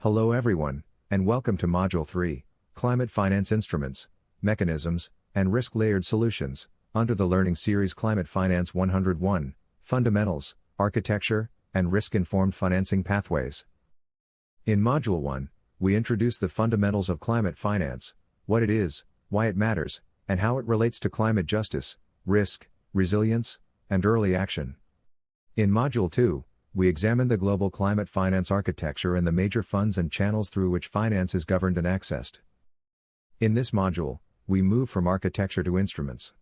Hello everyone, and welcome to Module 3, Climate Finance Instruments, Mechanisms, and Risk-Layered Solutions, under the Learning Series Climate Finance 101, Fundamentals, Architecture, and Risk-Informed Financing Pathways. In Module 1, we introduce the fundamentals of climate finance, what it is, why it matters, and how it relates to climate justice, risk, resilience, and early action. In Module 2, we examine the global climate finance architecture and the major funds and channels through which finance is governed and accessed. In this module, we move from architecture to instruments.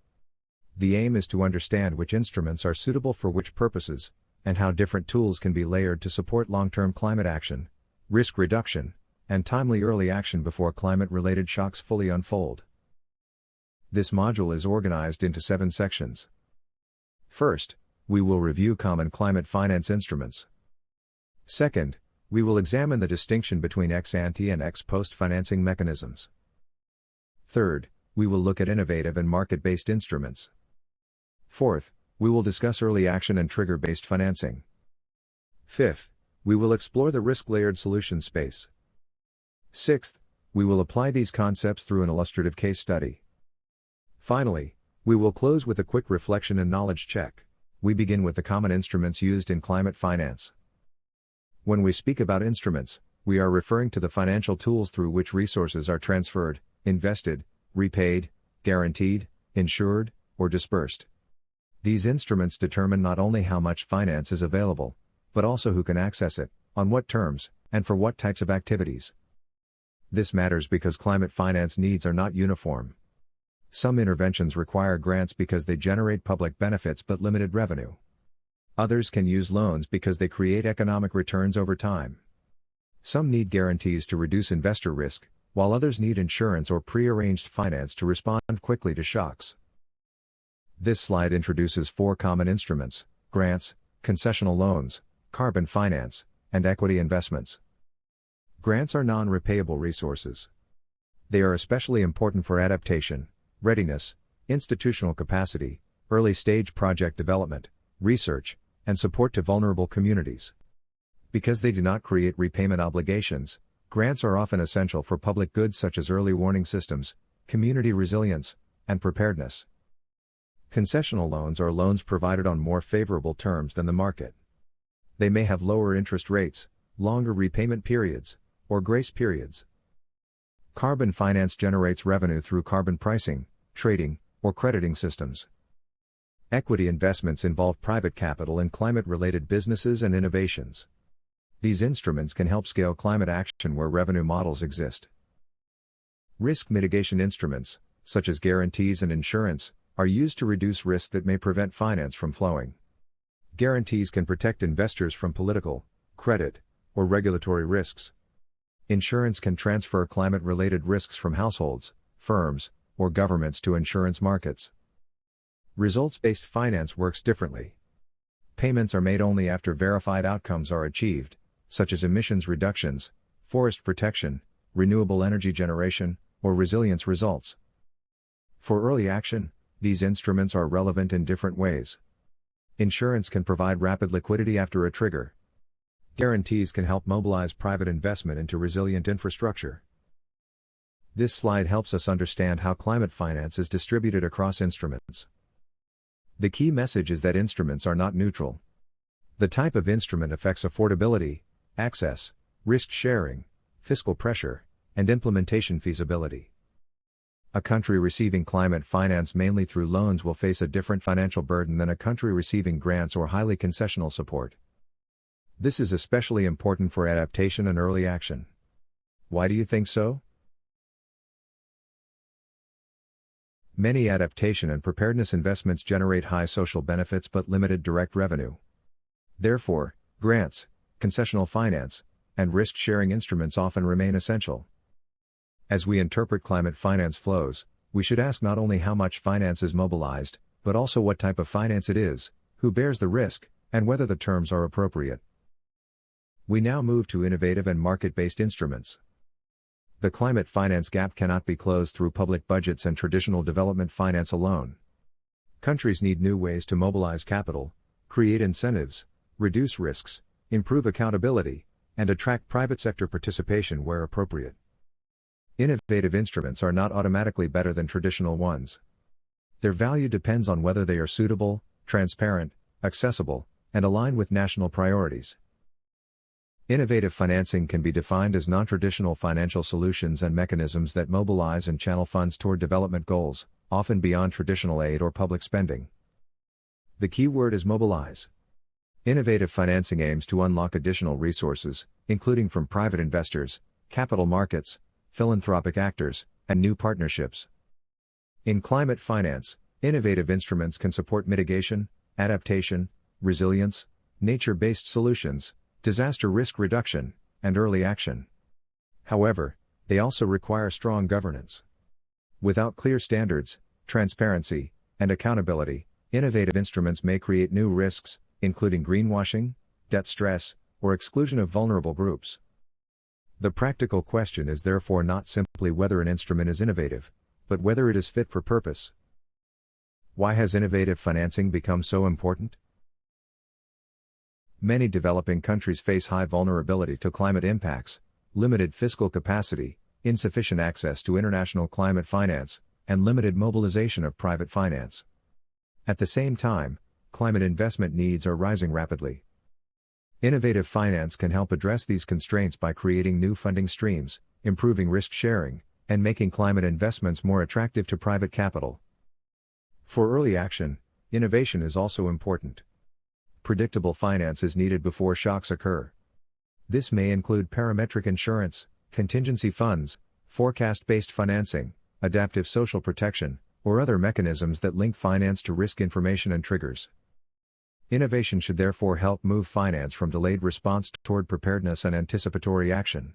The aim is to understand which instruments are suitable for which purposes, and how different tools can be layered to support long-term climate action, risk reduction, and timely early action before climate-related shocks fully unfold. This module is organized into 7 sections. First, we will review common climate finance instruments. Second, we will examine the distinction between ex-ante and ex-post financing mechanisms. Third, we will look at innovative and market-based instruments. Fourth, we will discuss early action and trigger-based financing. Fifth, we will explore the risk-layered solution space. Sixth, we will apply these concepts through an illustrative case study. Finally, we will close with a quick reflection and knowledge check. We begin with the common instruments used in climate finance. When we speak about instruments, we are referring to the financial tools through which resources are transferred, invested, repaid, guaranteed, insured, or dispersed. These instruments determine not only how much finance is available, but also who can access it, on what terms, and for what types of activities. This matters because climate finance needs are not uniform. Some interventions require grants because they generate public benefits but limited revenue. Others can use loans because they create economic returns over time. Some need guarantees to reduce investor risk, while others need insurance or pre-arranged finance to respond quickly to shocks. This slide introduces 4 common instruments: grants, concessional loans, carbon finance, and equity investments. Grants are non-repayable resources. They are especially important for adaptation, readiness, institutional capacity, early-stage project development, research, and support to vulnerable communities. Because they do not create repayment obligations, grants are often essential for public goods such as early warning systems, community resilience, and preparedness. Concessional loans are loans provided on more favorable terms than the market. They may have lower interest rates, longer repayment periods, or grace periods. Carbon finance generates revenue through carbon pricing, trading, or crediting systems. Equity investments involve private capital in climate-related businesses and innovations. These instruments can help scale climate action where revenue models exist. Risk mitigation instruments, such as guarantees and insurance, are used to reduce risks that may prevent finance from flowing. Guarantees can protect investors from political, credit, or regulatory risks. Insurance can transfer climate-related risks from households, firms, or governments to insurance markets. Results-based finance works differently. Payments are made only after verified outcomes are achieved, such as emissions reductions, forest protection, renewable energy generation, or resilience results. For early action, these instruments are relevant in different ways. Insurance can provide rapid liquidity after a trigger. Guarantees can help mobilize private investment into resilient infrastructure. This slide helps us understand how climate finance is distributed across instruments. The key message is that instruments are not neutral. The type of instrument affects affordability, access, risk sharing, fiscal pressure, and implementation feasibility. A country receiving climate finance mainly through loans will face a different financial burden than a country receiving grants or highly concessional support. This is especially important for adaptation and early action. Why do you think so? Many adaptation and preparedness investments generate high social benefits but limited direct revenue. Therefore, grants, concessional finance, and risk-sharing instruments often remain essential. As we interpret climate finance flows, we should ask not only how much finance is mobilized, but also what type of finance it is, who bears the risk, and whether the terms are appropriate. We now move to innovative and market-based instruments. The climate finance gap cannot be closed through public budgets and traditional development finance alone. Countries need new ways to mobilize capital, create incentives, reduce risks, improve accountability, and attract private sector participation where appropriate. Innovative instruments are not automatically better than traditional ones. Their value depends on whether they are suitable, transparent, accessible, and aligned with national priorities. Innovative financing can be defined as non-traditional financial solutions and mechanisms that mobilize and channel funds toward development goals, often beyond traditional aid or public spending. The key word is mobilize. Innovative financing aims to unlock additional resources, including from private investors, capital markets, philanthropic actors, and new partnerships. In climate finance, innovative instruments can support mitigation, adaptation, resilience, nature-based solutions, disaster risk reduction, and early action. However, they also require strong governance. Without clear standards, transparency, and accountability, innovative instruments may create new risks, including greenwashing, debt stress, or exclusion of vulnerable groups. The practical question is therefore not simply whether an instrument is innovative, but whether it is fit for purpose. Why has innovative financing become so important? Many developing countries face high vulnerability to climate impacts, limited fiscal capacity, insufficient access to international climate finance, and limited mobilization of private finance. At the same time, climate investment needs are rising rapidly. Innovative finance can help address these constraints by creating new funding streams, improving risk sharing, and making climate investments more attractive to private capital. For early action, innovation is also important. Predictable finance is needed before shocks occur. This may include parametric insurance, contingency funds, forecast-based financing, adaptive social protection, or other mechanisms that link finance to risk information and triggers. Innovation should therefore help move finance from delayed response toward preparedness and anticipatory action.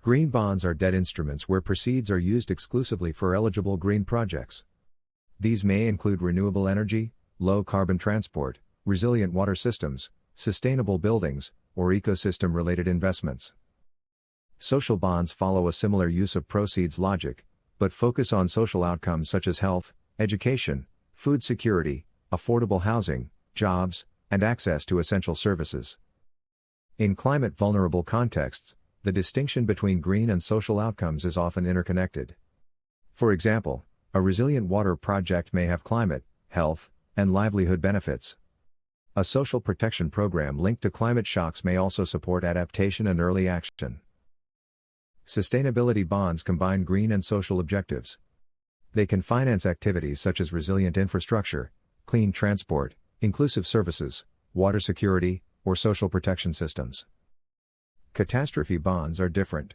Green bonds are debt instruments where proceeds are used exclusively for eligible green projects. These may include renewable energy, low-carbon transport, resilient water systems, sustainable buildings, or ecosystem-related investments. Social bonds follow a similar use of proceeds logic, but focus on social outcomes such as health, education, food security, affordable housing, jobs, and access to essential services. In climate-vulnerable contexts, the distinction between green and social outcomes is often interconnected. For example, a resilient water project may have climate, health, and livelihood benefits. A social protection program linked to climate shocks may also support adaptation and early action. Sustainability bonds combine green and social objectives. They can finance activities such as resilient infrastructure, clean transport, inclusive services, water security, or social protection systems. Catastrophe bonds are different.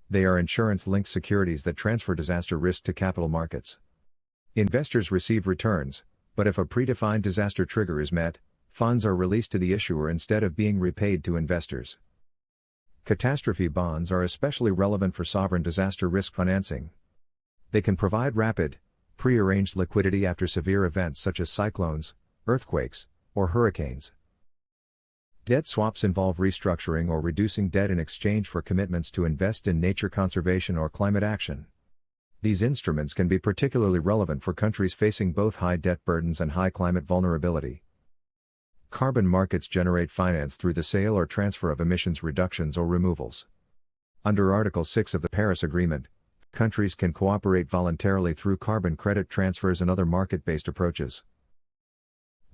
They are insurance-linked securities that transfer disaster risk to capital markets. Investors receive returns, but if a predefined disaster trigger is met, funds are released to the issuer instead of being repaid to investors. Catastrophe bonds are especially relevant for sovereign disaster risk financing. They can provide rapid, pre-arranged liquidity after severe events such as cyclones, earthquakes, or hurricanes. Debt swaps involve restructuring or reducing debt in exchange for commitments to invest in nature conservation or climate action. These instruments can be particularly relevant for countries facing both high debt burdens and high climate vulnerability. Carbon markets generate finance through the sale or transfer of emissions reductions or removals. Under Article 6 of the Paris Agreement, countries can cooperate voluntarily through carbon credit transfers and other market-based approaches.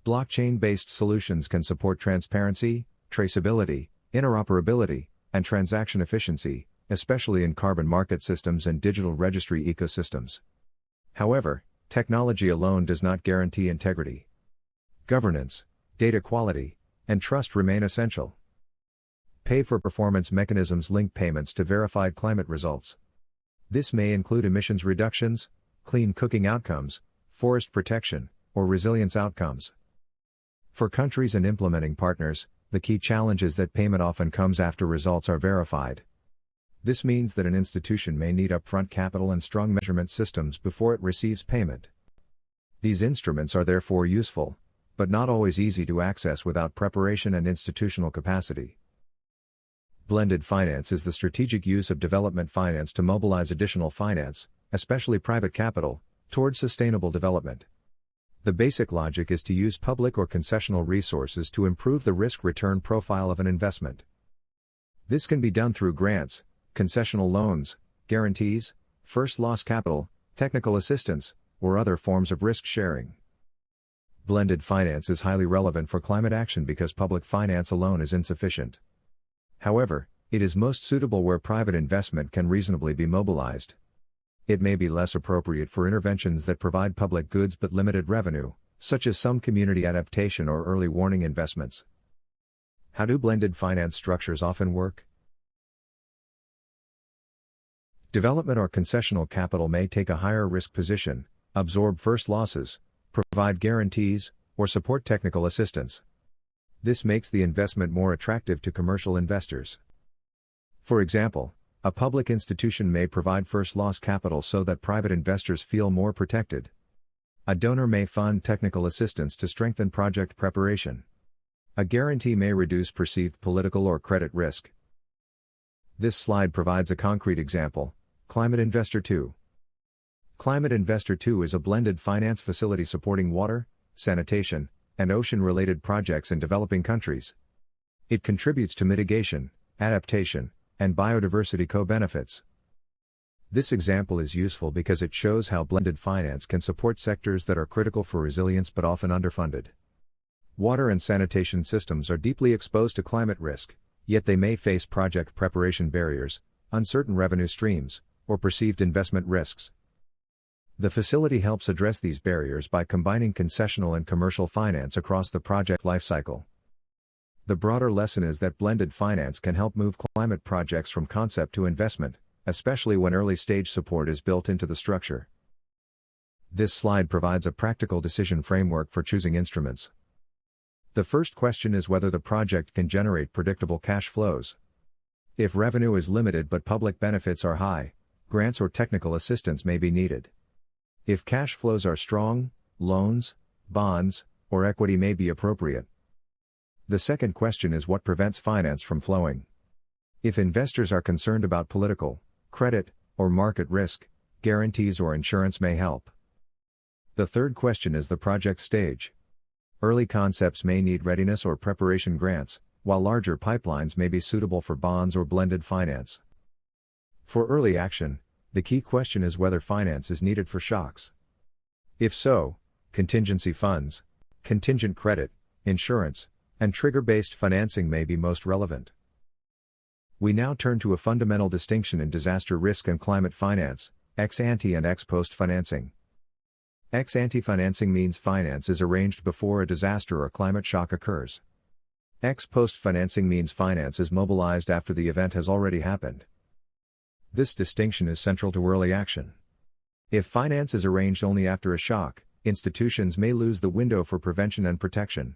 Blockchain-based solutions can support transparency, traceability, interoperability, and transaction efficiency, especially in carbon market systems and digital registry ecosystems. However, technology alone does not guarantee integrity. Governance, data quality, and trust remain essential. Pay-for-performance mechanisms link payments to verified climate results. This may include emissions reductions, clean cooking outcomes, forest protection, or resilience outcomes. For countries and implementing partners, the key challenge is that payment often comes after results are verified. This means that an institution may need upfront capital and strong measurement systems before it receives payment. These instruments are therefore useful, but not always easy to access without preparation and institutional capacity. Blended finance is the strategic use of development finance to mobilize additional finance, especially private capital, towards sustainable development. The basic logic is to use public or concessional resources to improve the risk-return profile of an investment. This can be done through grants, concessional loans, guarantees, first loss capital, technical assistance, or other forms of risk sharing. Blended finance is highly relevant for climate action because public finance alone is insufficient. However, it is most suitable where private investment can reasonably be mobilized. It may be less appropriate for interventions that provide public goods but limited revenue, such as some community adaptation or early warning investments. How do blended finance structures often work? Development or concessional capital may take a higher risk position, absorb first losses, provide guarantees, or support technical assistance. This makes the investment more attractive to commercial investors. For example, a public institution may provide first loss capital so that private investors feel more protected. A donor may fund technical assistance to strengthen project preparation. A guarantee may reduce perceived political or credit risk. This slide provides a concrete example: Climate Investor 2. Climate Investor 2 is a blended finance facility supporting water, sanitation, and ocean-related projects in developing countries. It contributes to mitigation, adaptation, and biodiversity co-benefits. This example is useful because it shows how blended finance can support sectors that are critical for resilience but often underfunded. Water and sanitation systems are deeply exposed to climate risk, yet they may face project preparation barriers, uncertain revenue streams, or perceived investment risks. The facility helps address these barriers by combining concessional and commercial finance across the project lifecycle. The broader lesson is that blended finance can help move climate projects from concept to investment, especially when early-stage support is built into the structure. This slide provides a practical decision framework for choosing instruments. The first question is whether the project can generate predictable cash flows. If revenue is limited but public benefits are high, grants or technical assistance may be needed. If cash flows are strong, loans, bonds, or equity may be appropriate. The second question is what prevents finance from flowing. If investors are concerned about political, credit, or market risk, guarantees or insurance may help. The third question is the project stage. Early concepts may need readiness or preparation grants, while larger pipelines may be suitable for bonds or blended finance. For early action, the key question is whether finance is needed for shocks. If so, contingency funds, contingent credit, insurance, and trigger-based financing may be most relevant. We now turn to a fundamental distinction in disaster risk and climate finance: ex-ante and ex-post financing. Ex-ante financing means finance is arranged before a disaster or climate shock occurs. Ex-post financing means finance is mobilized after the event has already happened. This distinction is central to early action. If finance is arranged only after a shock, institutions may lose the window for prevention and protection.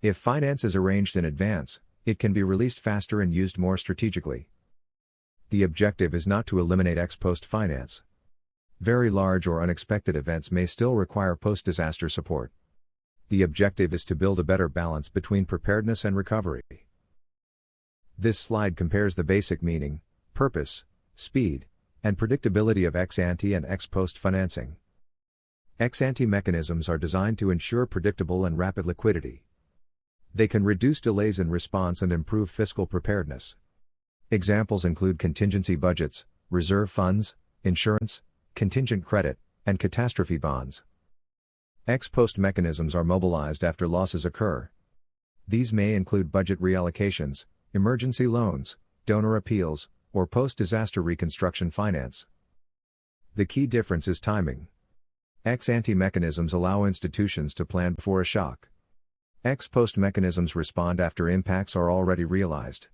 If finance is arranged in advance, it can be released faster and used more strategically. The objective is not to eliminate ex-post finance. Very large or unexpected events may still require post-disaster support. The objective is to build a better balance between preparedness and recovery. This slide compares the basic meaning, purpose, speed, and predictability of ex-ante and ex-post financing. Ex-ante mechanisms are designed to ensure predictable and rapid liquidity. They can reduce delays in response and improve fiscal preparedness. Examples include contingency budgets, reserve funds, insurance, contingent credit, and catastrophe bonds. Ex-post mechanisms are mobilized after losses occur. These may include budget reallocations, emergency loans, donor appeals, or post-disaster reconstruction finance. The key difference is timing. Ex-ante mechanisms allow institutions to plan before a shock. Ex-post mechanisms respond after impacts are already realized.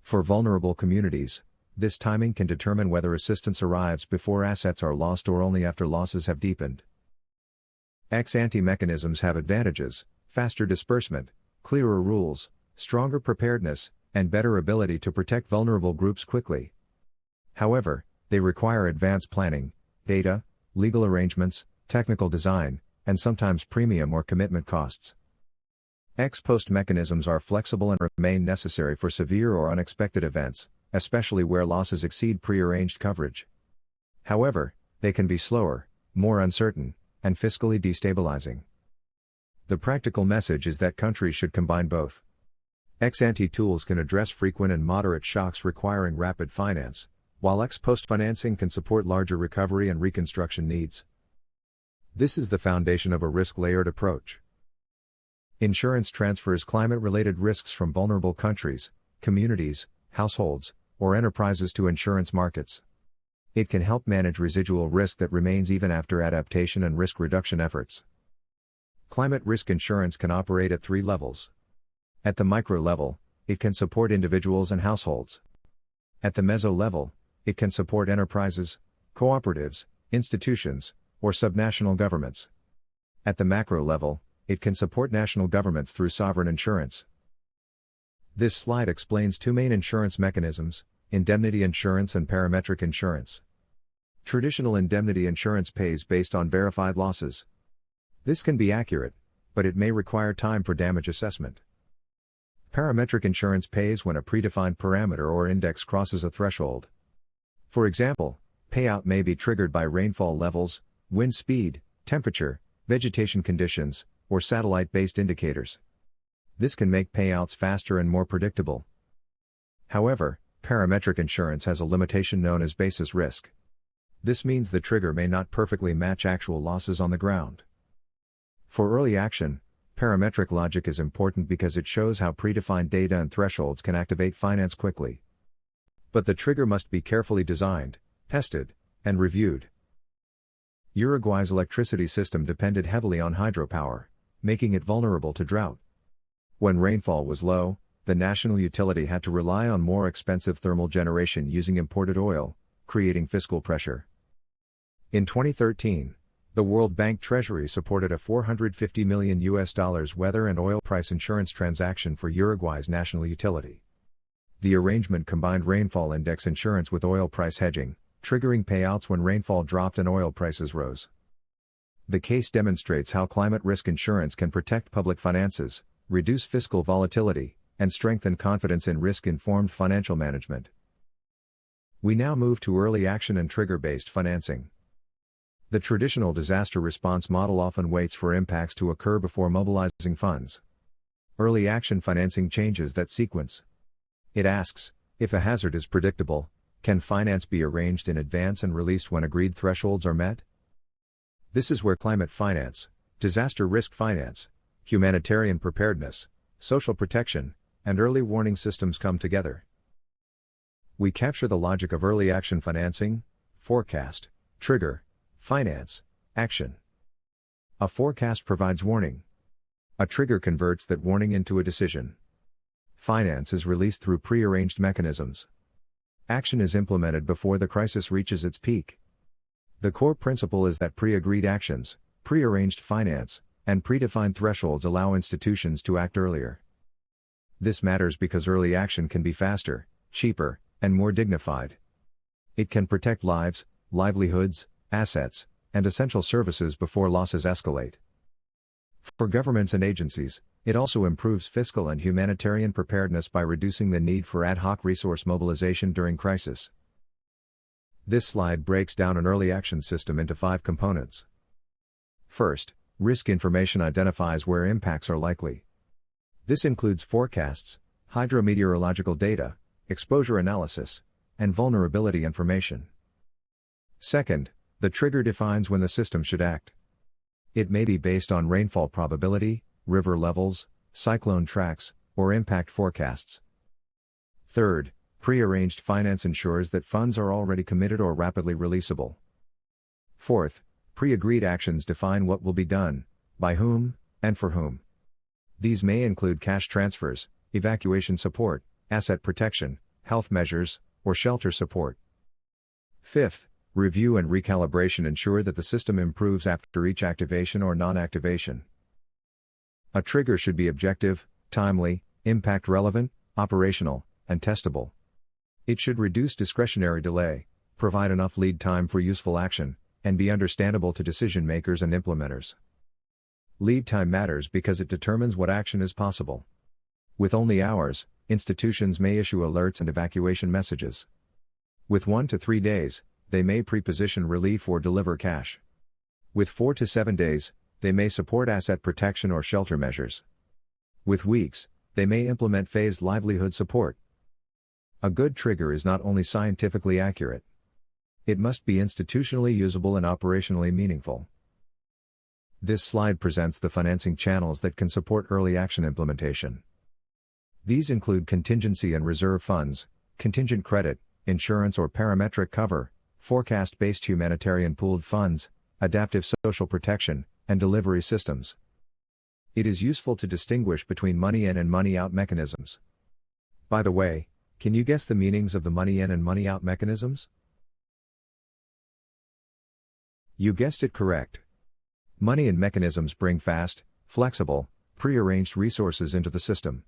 For vulnerable communities, this timing can determine whether assistance arrives before assets are lost or only after losses have deepened. Ex-ante mechanisms have advantages: faster disbursement, clearer rules, stronger preparedness, and better ability to protect vulnerable groups quickly. However, they require advanced planning, data, legal arrangements, technical design, and sometimes premium or commitment costs. Ex-post mechanisms are flexible and remain necessary for severe or unexpected events, especially where losses exceed pre-arranged coverage. However, they can be slower, more uncertain, and fiscally destabilizing. The practical message is that countries should combine both. Ex-ante tools can address frequent and moderate shocks requiring rapid finance, while ex-post financing can support larger recovery and reconstruction needs. This is the foundation of a risk-layered approach. Insurance transfers climate-related risks from vulnerable countries, communities, households, or enterprises to insurance markets. It can help manage residual risk that remains even after adaptation and risk reduction efforts. Climate risk insurance can operate at 3 levels. At the micro level, it can support individuals and households. At the meso level, it can support enterprises, cooperatives, institutions, or subnational governments. At the macro level, it can support national governments through sovereign insurance. This slide explains 2 main insurance mechanisms: indemnity insurance and parametric insurance. Traditional indemnity insurance pays based on verified losses. This can be accurate, but it may require time for damage assessment. Parametric insurance pays when a predefined parameter or index crosses a threshold. For example, payout may be triggered by rainfall levels, wind speed, temperature, vegetation conditions, or satellite-based indicators. This can make payouts faster and more predictable. However, parametric insurance has a limitation known as basis risk. This means the trigger may not perfectly match actual losses on the ground. For early action, parametric logic is important because it shows how predefined data and thresholds can activate finance quickly. But the trigger must be carefully designed, tested, and reviewed. Uruguay's electricity system depended heavily on hydropower, making it vulnerable to drought. When rainfall was low, the national utility had to rely on more expensive thermal generation using imported oil, creating fiscal pressure. In 2013, the World Bank Treasury supported a $450 million weather and oil price insurance transaction for Uruguay's national utility. The arrangement combined rainfall index insurance with oil price hedging, triggering payouts when rainfall dropped and oil prices rose. The case demonstrates how climate risk insurance can protect public finances, reduce fiscal volatility, and strengthen confidence in risk-informed financial management. We now move to early action and trigger-based financing. The traditional disaster response model often waits for impacts to occur before mobilizing funds. Early action financing changes that sequence. It asks, if a hazard is predictable, can finance be arranged in advance and released when agreed thresholds are met? This is where climate finance, disaster risk finance, humanitarian preparedness, social protection, and early warning systems come together. We capture the logic of early action financing: forecast, trigger, finance, action. A forecast provides warning. A trigger converts that warning into a decision. Finance is released through pre-arranged mechanisms. Action is implemented before the crisis reaches its peak. The core principle is that pre-agreed actions, pre-arranged finance, and predefined thresholds allow institutions to act earlier. This matters because early action can be faster, cheaper, and more dignified. It can protect lives, livelihoods, assets, and essential services before losses escalate. For governments and agencies, it also improves fiscal and humanitarian preparedness by reducing the need for ad hoc resource mobilization during crisis. This slide breaks down an early action system into 5 components. First, risk information identifies where impacts are likely. This includes forecasts, hydrometeorological data, exposure analysis, and vulnerability information. Second, the trigger defines when the system should act. It may be based on rainfall probability, river levels, cyclone tracks, or impact forecasts. Third, pre-arranged finance ensures that funds are already committed or rapidly releasable. Fourth, pre-agreed actions define what will be done, by whom, and for whom. These may include cash transfers, evacuation support, asset protection, health measures, or shelter support. Fifth, review and recalibration ensure that the system improves after each activation or non-activation. A trigger should be objective, timely, impact relevant, operational, and testable. It should reduce discretionary delay, provide enough lead time for useful action, and be understandable to decision makers and implementers. Lead time matters because it determines what action is possible. With only hours, institutions may issue alerts and evacuation messages. With 1 to 3 days, they may pre-position relief or deliver cash. With 4 to 7 days, they may support asset protection or shelter measures. With weeks, They may implement phased livelihood support. A good trigger is not only scientifically accurate. It must be institutionally usable and operationally meaningful. This slide presents the financing channels that can support early action implementation. These include contingency and reserve funds, contingent credit, insurance or parametric cover, forecast-based humanitarian pooled funds, adaptive social protection, and delivery systems. It is useful to distinguish between money in and money out mechanisms. By the way, can you guess the meanings of the money in and money out mechanisms? You guessed it correct. Money in mechanisms bring fast, flexible, prearranged resources into the system.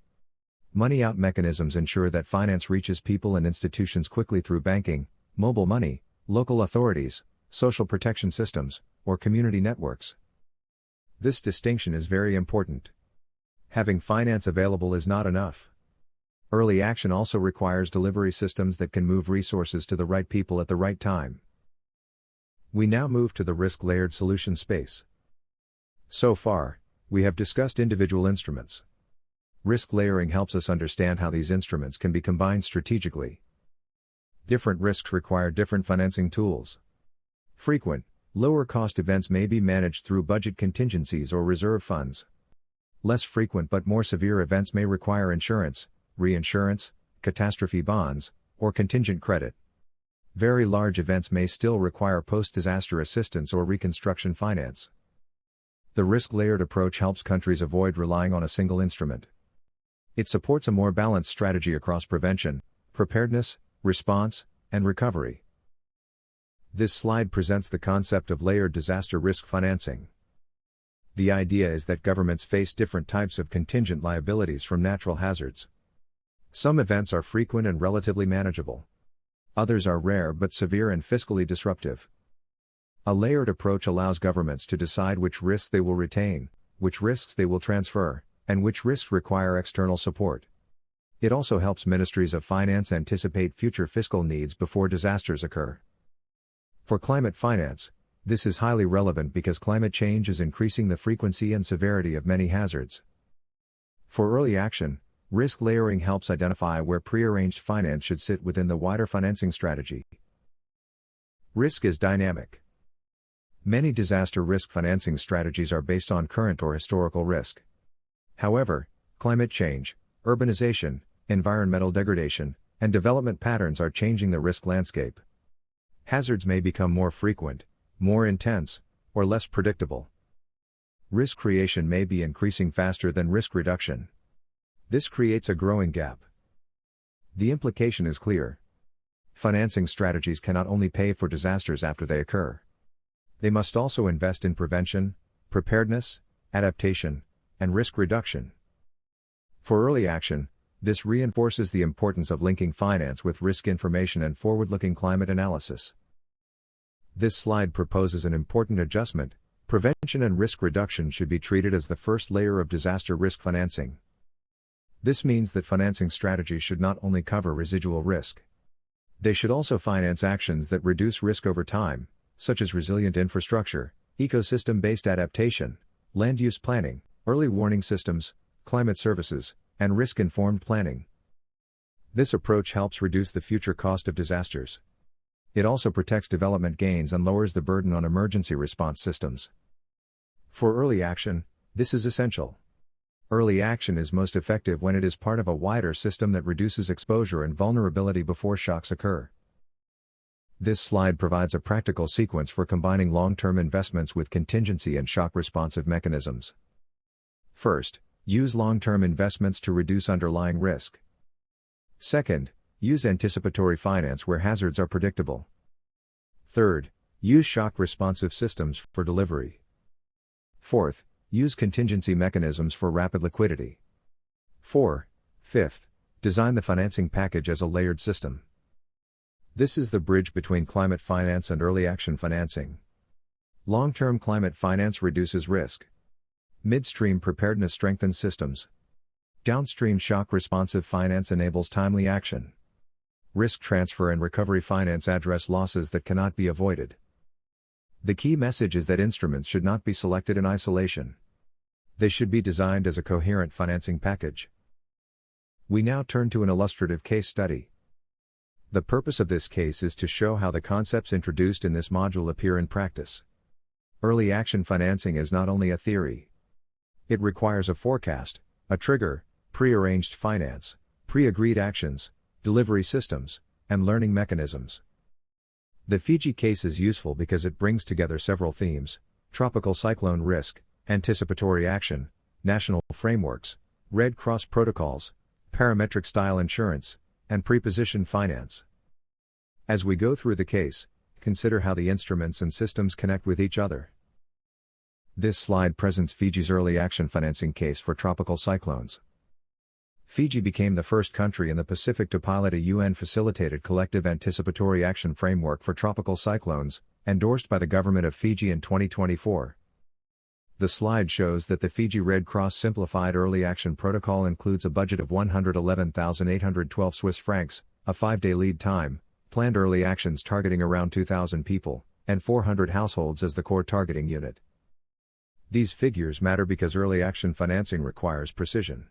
Money out mechanisms ensure that finance reaches people and institutions quickly through banking, mobile money, local authorities, social protection systems, or community networks. This distinction is very important. Having finance available is not enough. Early action also requires delivery systems that can move resources to the right people at the right time. We now move to the risk-layered solution space. So far, we have discussed individual instruments. Risk layering helps us understand how these instruments can be combined strategically. Different risks require different financing tools. Frequent, lower-cost events may be managed through budget contingencies or reserve funds. Less frequent but more severe events may require insurance, reinsurance, catastrophe bonds, or contingent credit. Very large events may still require post-disaster assistance or reconstruction finance. The risk-layered approach helps countries avoid relying on a single instrument. It supports a more balanced strategy across prevention, preparedness, response, and recovery. This slide presents the concept of layered disaster risk financing. The idea is that governments face different types of contingent liabilities from natural hazards. Some events are frequent and relatively manageable. Others are rare but severe and fiscally disruptive. A layered approach allows governments to decide which risks they will retain, which risks they will transfer, and which risks require external support. It also helps ministries of finance anticipate future fiscal needs before disasters occur. For climate finance, this is highly relevant because climate change is increasing the frequency and severity of many hazards. For early action, risk layering helps identify where prearranged finance should sit within the wider financing strategy. Risk is dynamic. Many disaster risk financing strategies are based on current or historical risk. However, climate change, urbanization, environmental degradation, and development patterns are changing the risk landscape. Hazards may become more frequent, more intense, or less predictable. Risk creation may be increasing faster than risk reduction. This creates a growing gap. The implication is clear. Financing strategies cannot only pay for disasters after they occur. They must also invest in prevention, preparedness, adaptation, and risk reduction. For early action, this reinforces the importance of linking finance with risk information and forward-looking climate analysis. This slide proposes an important adjustment. Prevention and risk reduction should be treated as the first layer of disaster risk financing. This means that financing strategies should not only cover residual risk. They should also finance actions that reduce risk over time, such as resilient infrastructure, ecosystem-based adaptation, land use planning, early warning systems, climate services, and risk-informed planning. This approach helps reduce the future cost of disasters. It also protects development gains and lowers the burden on emergency response systems. For early action, this is essential. Early action is most effective when it is part of a wider system that reduces exposure and vulnerability before shocks occur. This slide provides a practical sequence for combining long-term investments with contingency and shock-responsive mechanisms. First, use long-term investments to reduce underlying risk. Second, use anticipatory finance where hazards are predictable. Third, use shock-responsive systems for delivery. Fourth, use contingency mechanisms for rapid liquidity. Fifth, design the financing package as a layered system. This is the bridge between climate finance and early action financing. Long-term climate finance reduces risk. Midstream preparedness strengthens systems. Downstream shock-responsive finance enables timely action. Risk transfer and recovery finance address losses that cannot be avoided. The key message is that instruments should not be selected in isolation. They should be designed as a coherent financing package. We now turn to an illustrative case study. The purpose of this case is to show how the concepts introduced in this module appear in practice. Early action financing is not only a theory. It requires a forecast, a trigger, prearranged finance, pre-agreed actions, delivery systems, and learning mechanisms. The Fiji case is useful because it brings together several themes: tropical cyclone risk, anticipatory action, national frameworks, Red Cross protocols, parametric style insurance, and preposition finance. As we go through the case, consider how the instruments and systems connect with each other. This slide presents Fiji's early action financing case for tropical cyclones. Fiji became the first country in the Pacific to pilot a UN-facilitated collective anticipatory action framework for tropical cyclones, endorsed by the government of Fiji in 2024. The slide shows that the Fiji Red Cross Simplified Early Action Protocol includes a budget of 111,812 Swiss francs, a 5-day lead time, planned early actions targeting around 2,000 people, and 400 households as the core targeting unit. These figures matter because early action financing requires precision.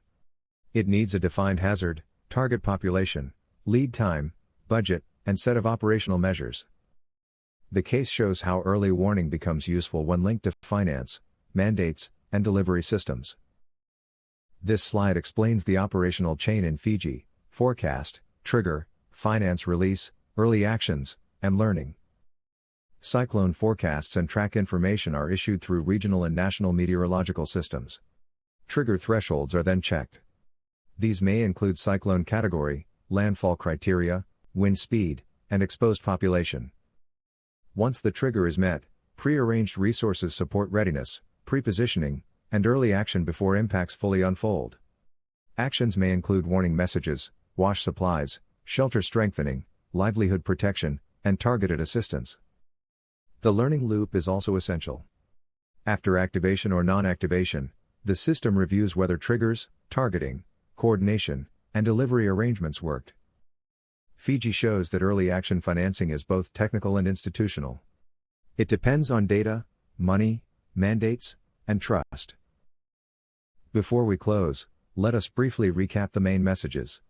It needs a defined hazard, target population, lead time, budget, and set of operational measures. The case shows how early warning becomes useful when linked to finance, mandates, and delivery systems. This slide explains the operational chain in Fiji: forecast, trigger, finance release, early actions, and learning. Cyclone forecasts and track information are issued through regional and national meteorological systems. Trigger thresholds are then checked. These may include cyclone category, landfall criteria, wind speed, and exposed population. Once the trigger is met, prearranged resources support readiness, prepositioning, and early action before impacts fully unfold. Actions may include warning messages, wash supplies, shelter strengthening, livelihood protection, and targeted assistance. The learning loop is also essential. After activation or non-activation, the system reviews whether triggers, targeting, coordination, and delivery arrangements worked. Fiji shows that early action financing is both technical and institutional. It depends on data, money, mandates, and trust. Before we close, let us briefly recap the main messages.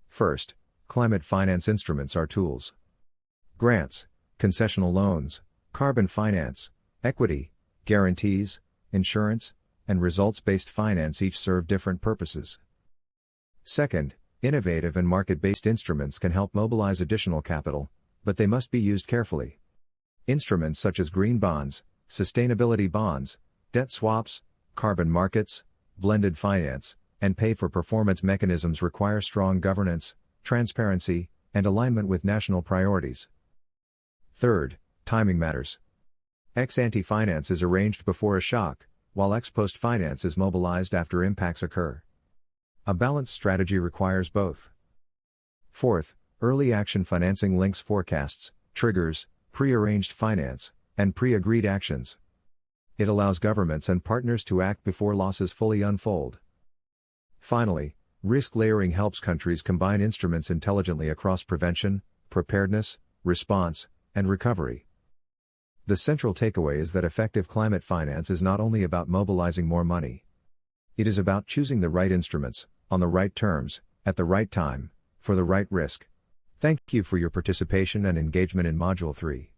First, climate finance instruments are tools. Grants, concessional loans, carbon finance, equity, guarantees, insurance, and results-based finance each serve different purposes. Second, innovative and market-based instruments can help mobilize additional capital, but they must be used carefully. Instruments such as green bonds, sustainability bonds, debt swaps, carbon markets, blended finance, and pay-for-performance mechanisms require strong governance, transparency, and alignment with national priorities. Third, timing matters. Ex-ante finance is arranged before a shock, while ex-post finance is mobilized after impacts occur. A balanced strategy requires both. Fourth, early action financing links forecasts, triggers, prearranged finance, and pre-agreed actions. It allows governments and partners to act before losses fully unfold. Finally, risk layering helps countries combine instruments intelligently across prevention, preparedness, response, and recovery. The central takeaway is that effective climate finance is not only about mobilizing more money. It is about choosing the right instruments, on the right terms, at the right time, for the right risk. Thank you for your participation and engagement in Module 3.